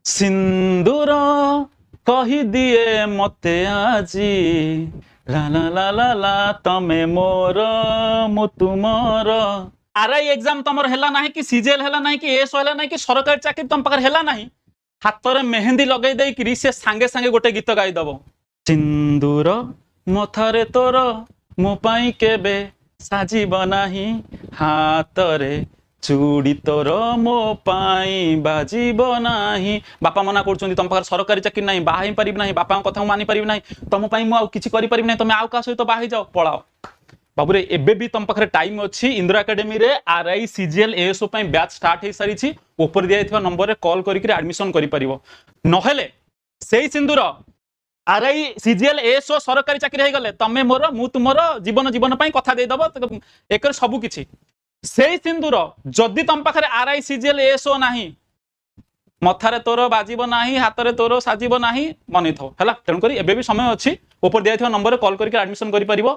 सिंदूर कही दिए मते आजी ला ला ला ला ला तमे मोर मु तुमर। आरआई एग्जाम तुमर हैला नाही कि सीजीएल हैला नाही कि एस हैला नाही कि सरकारी चाकरी तुम पाखर हैला नाही हाथ रे मेहंदी लगे देकरी से सांगे सांगे गोटे गीत गाई दबो। सिंदूर मथारे तोर मो पाई केबे साजिब नाही हाथ रे चूड़ी तोर मो पाई बाजिब नाही। बापा मना कर तुम पाखर सरकारी चाकरी नहीं बाहा पारि ना बापा कथा मानि पारि ना तुम आउ किसी करि ना तुम आउ का सहित बाहा जाओ पलाओ। बाबू रे एबे भी तुम पाखरे टाइम अच्छी इंदिरा एकेडमी रे आरआई सीजीएल एएसओ पई बैच स्टार्ट हे सारी ऊपर दिया नंबर रे कॉल करके एडमिशन करि परिवो नहेले सेही सिंदूर आरआई सीजीएल एएसओ सरकारी चाकरी हे गले तमे मोर मु तुमर जीवन जीवन पई कथा दे दबो एकर सब किछि सेही सिंदूर जदि तुम पाखरे आरआई सीजीएल एएसओ नाही मथारे तोर बाजिब नाही हाथ रे तोर साजिब नाही मनि थो हला तेणु करी एबे भी समय अच्छी ऊपर दिया नंबर रे कॉल करके एडमिशन करि परिवो।